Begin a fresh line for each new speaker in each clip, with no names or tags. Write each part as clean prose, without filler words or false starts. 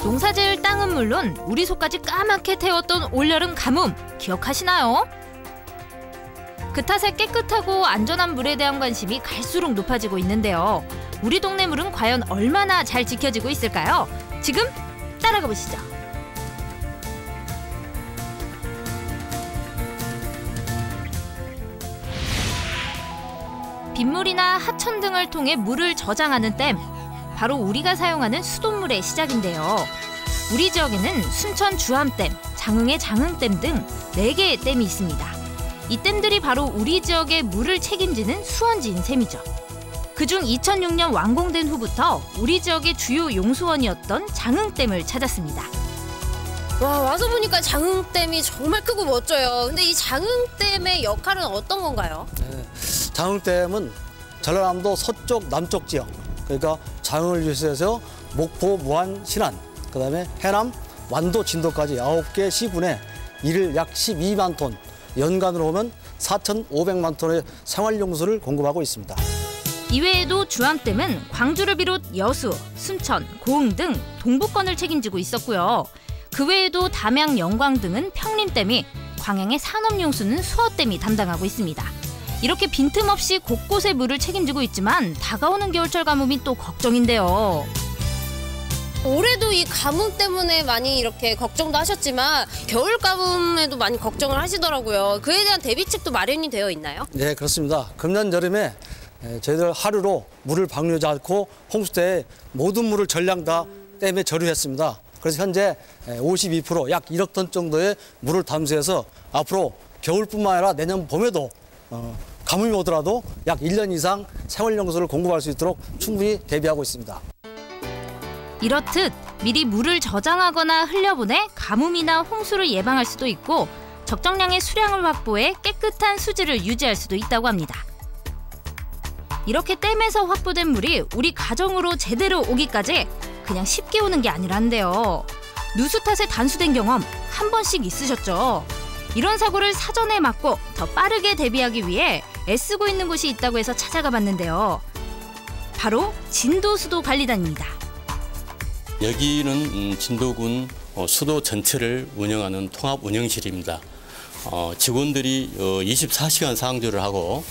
농사지을 땅은 물론 우리 속까지 까맣게 태웠던 올여름 가뭄 기억하시나요? 그 탓에 깨끗하고 안전한 물에 대한 관심이 갈수록 높아지고 있는데요. 우리 동네 물은 과연 얼마나 잘 지켜지고 있을까요? 지금 따라가 보시죠. 빗물이나 하천 등을 통해 물을 저장하는 댐, 바로 우리가 사용하는 수돗물의 시작인데요. 우리 지역에는 순천 주암댐, 장흥의 장흥댐 등 4개의 댐이 있습니다. 이 댐들이 바로 우리 지역의 물을 책임지는 수원지인 셈이죠. 그중 2006년 완공된 후부터 우리 지역의 주요 용수원이었던 장흥댐을 찾았습니다.
와, 와서 보니까 장흥댐이 정말 크고 멋져요. 근데 이 장흥댐의 역할은 어떤 건가요?
네, 장흥댐은 전라남도 서쪽 남쪽 지역, 그러니까 장흥을 유치해서 목포, 무안, 신안, 그다음에 해남, 완도, 진도까지 9개 시군에 이를 약 12만 톤, 연간으로 보면 4,500만 톤의 생활용수를 공급하고 있습니다.
이외에도 주암댐은 광주를 비롯 여수, 순천, 고흥 등 동부권을 책임지고 있었고요. 그 외에도 담양, 영광 등은 평림댐이, 광양의 산업용수는 수어댐이 담당하고 있습니다. 이렇게 빈틈없이 곳곳에 물을 책임지고 있지만 다가오는 겨울철 가뭄이 또 걱정인데요.
올해도 이 가뭄 때문에 많이 이렇게 걱정도 하셨지만 겨울 가뭄에도 많이 걱정을 하시더라고요. 그에 대한 대비책도 마련이 되어 있나요?
네, 그렇습니다. 금년 여름에 저희들 하루로 물을 방류하지 않고 홍수대에 모든 물을 전량 다 댐에 저류했습니다. 그래서 현재 52%, 약 1억 톤 정도의 물을 담수해서 앞으로 겨울뿐만 아니라 내년 봄에도 가뭄이 오더라도 약 1년 이상 생활용수를 공급할 수 있도록 충분히 대비하고 있습니다.
이렇듯 미리 물을 저장하거나 흘려보내 가뭄이나 홍수를 예방할 수도 있고 적정량의 수량을 확보해 깨끗한 수질을 유지할 수도 있다고 합니다. 이렇게 댐에서 확보된 물이 우리 가정으로 제대로 오기까지 그냥 쉽게 오는 게 아니란데요. 누수 탓에 단수된 경험 한 번씩 있으셨죠? 이런 사고를 사전에 막고 더 빠르게 대비하기 위해 애쓰고 있는 곳이 있다고 해서 찾아가 봤는데요. 바로 진도수도관리단입니다.
여기는 진도군 수도 전체를 운영하는 통합운영실입니다. 직원들이 24시간 상주를 하고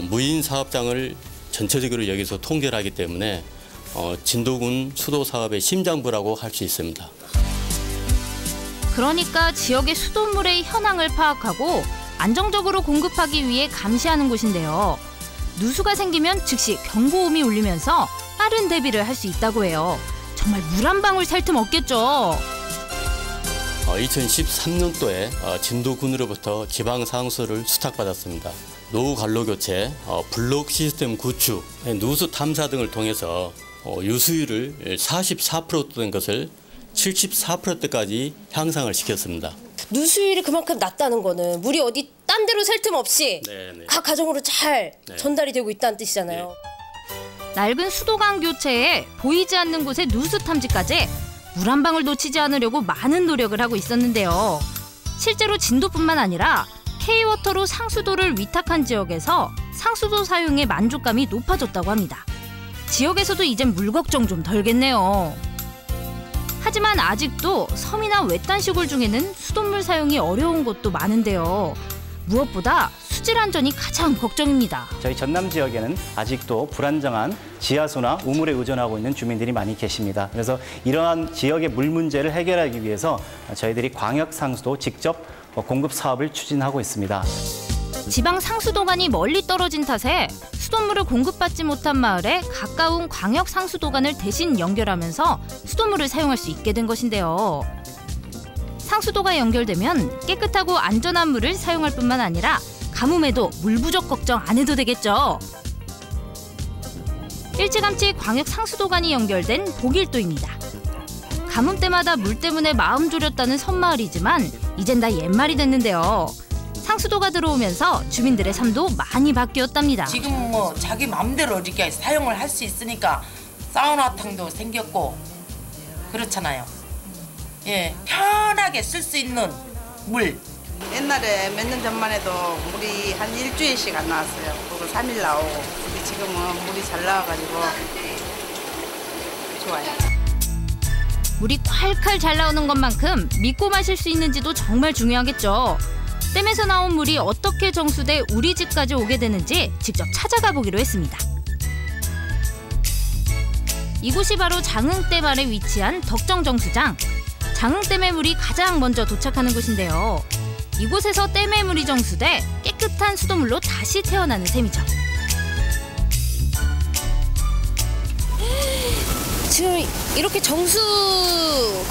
무인 사업장을 전체적으로 여기서 통계를 하기 때문에 진도군 수도 사업의 심장부라고 할 수 있습니다.
그러니까 지역의 수돗물의 현황을 파악하고 안정적으로 공급하기 위해 감시하는 곳인데요. 누수가 생기면 즉시 경보음이 울리면서 빠른 대비를 할 수 있다고 해요. 정말 물 한 방울 살 틈 없겠죠.
2013년도에 진도군으로부터 지방상수를 수탁받았습니다. 노후 관로 교체, 블록 시스템 구축, 누수 탐사 등을 통해서 유수율을 44% 된 것을 74%대까지 향상을 시켰습니다.
누수율이 그만큼 낮다는 거는 물이 어디 딴 데로 셀 틈 없이 각 가정으로 잘 전달이 되고 있다는 뜻이잖아요.
낡은 수도관 교체에 보이지 않는 곳의 누수 탐지까지 물 한 방울 놓치지 않으려고 많은 노력을 하고 있었는데요. 실제로 진도뿐만 아니라 K워터로 상수도를 위탁한 지역에서 상수도 사용의 만족감이 높아졌다고 합니다. 지역에서도 이젠 물 걱정 좀 덜겠네요. 하지만 아직도 섬이나 외딴 시골 중에는 수돗물 사용이 어려운 곳도 많은데요. 무엇보다 수질 안전이 가장 걱정입니다.
저희 전남 지역에는 아직도 불안정한 지하수나 우물에 의존하고 있는 주민들이 많이 계십니다. 그래서 이러한 지역의 물 문제를 해결하기 위해서 저희들이 광역 상수도 직접 공급 사업을 추진하고 있습니다.
지방 상수도관이 멀리 떨어진 탓에 수돗물을 공급받지 못한 마을에 가까운 광역 상수도관을 대신 연결하면서 수돗물을 사용할 수 있게 된 것인데요. 상수도가 연결되면 깨끗하고 안전한 물을 사용할 뿐만 아니라 가뭄에도 물 부족 걱정 안 해도 되겠죠. 일찌감치 광역 상수도관이 연결된 보길도입니다. 가뭄 때마다 물 때문에 마음 졸였다는 섬마을이지만 이젠 다 옛말이 됐는데요. 상수도가 들어오면서 주민들의 삶도 많이 바뀌었답니다.
지금 뭐 자기 마음대로 이렇게 사용을 할 수 있으니까 사우나탕도 생겼고 그렇잖아요. 예, 편하게 쓸 수 있는 물.
옛날에 몇 년 전만 해도 물이 한 일주일씩 안 나왔어요. 그리고 3일 나오고. 근데 지금은 물이 잘 나와가지고 좋아요.
물이 콸콸 잘 나오는 것만큼 믿고 마실 수 있는지도 정말 중요하겠죠. 댐에서 나온 물이 어떻게 정수돼 우리 집까지 오게 되는지 직접 찾아가 보기로 했습니다. 이곳이 바로 장흥댐 아래 위치한 덕정정수장. 장흥댐의 물이 가장 먼저 도착하는 곳인데요. 이곳에서 댐의 물이 정수돼 깨끗한 수돗물로 다시 태어나는 셈이죠.
지금 이렇게 정수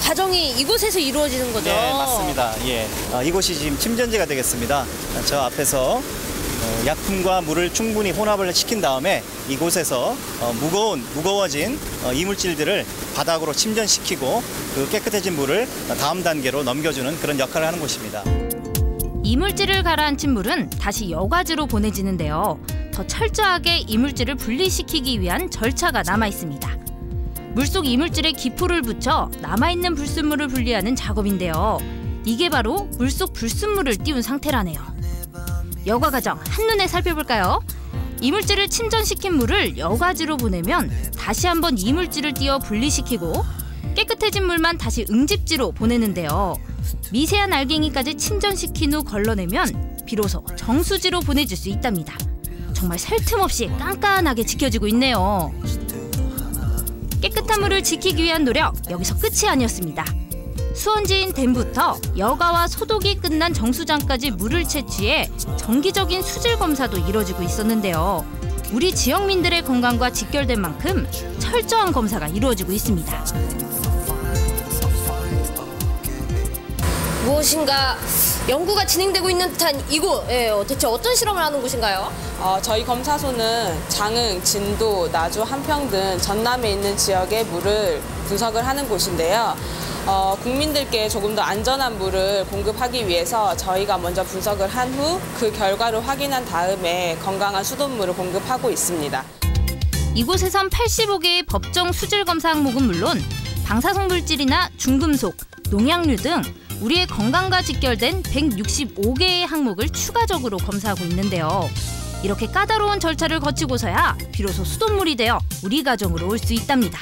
과정이 이곳에서 이루어지는 거죠?
네, 맞습니다. 예, 이곳이 지금 침전지가 되겠습니다. 저 앞에서 약품과 물을 충분히 혼합을 시킨 다음에 이곳에서 무거워진 이물질들을 바닥으로 침전시키고 그 깨끗해진 물을 다음 단계로 넘겨주는 그런 역할을 하는 곳입니다.
이물질을 가라앉힌 물은 다시 여과지로 보내지는데요. 더 철저하게 이물질을 분리시키기 위한 절차가 남아 있습니다. 물속 이물질에 기포를 붙여 남아있는 불순물을 분리하는 작업인데요. 이게 바로 물속 불순물을 띄운 상태라네요. 여과 과정 한눈에 살펴볼까요? 이물질을 침전시킨 물을 여과지로 보내면 다시 한번 이물질을 띄어 분리시키고 깨끗해진 물만 다시 응집지로 보내는데요. 미세한 알갱이까지 침전시킨 후 걸러내면 비로소 정수지로 보내줄 수 있답니다. 정말 셀 틈 없이 깐깐하게 지켜지고 있네요. 깨끗한 물을 지키기 위한 노력, 여기서 끝이 아니었습니다. 수원지인 댐부터 여과와 소독이 끝난 정수장까지 물을 채취해 정기적인 수질 검사도 이뤄지고 있었는데요. 우리 지역민들의 건강과 직결된 만큼 철저한 검사가 이루어지고 있습니다.
무엇인가 연구가 진행되고 있는 듯한 이곳, 대체 어떤 실험을 하는 곳인가요?
저희 검사소는 장흥, 진도, 나주, 한평 등 전남에 있는 지역의 물을 분석을 하는 곳인데요. 국민들께 조금 더 안전한 물을 공급하기 위해서 저희가 먼저 분석을 한 후 그 결과를 확인한 다음에 건강한 수돗물을 공급하고 있습니다.
이곳에선 85개의 법정 수질 검사 항목은 물론 방사성물질이나 중금속, 농약류 등 우리의 건강과 직결된 165개의 항목을 추가적으로 검사하고 있는데요. 이렇게 까다로운 절차를 거치고서야 비로소 수돗물이 되어 우리 가정으로 올 수 있답니다.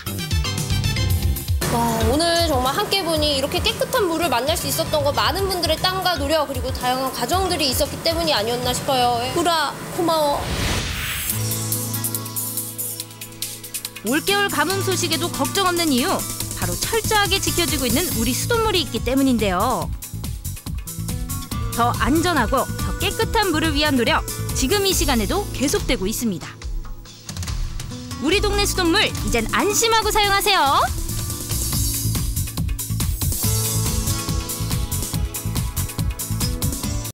와, 오늘 정말 함께 보니 이렇게 깨끗한 물을 만날 수 있었던 건 많은 분들의 땀과 노력 그리고 다양한 과정들이 있었기 때문이 아니었나 싶어요. 후라 고마워.
올겨울 가뭄 소식에도 걱정 없는 이유, 바로 철저하게 지켜지고 있는 우리 수돗물이 있기 때문인데요. 더 안전하고 더 깨끗한 물을 위한 노력, 지금 이 시간에도 계속되고 있습니다. 우리 동네 수돗물, 이젠 안심하고 사용하세요.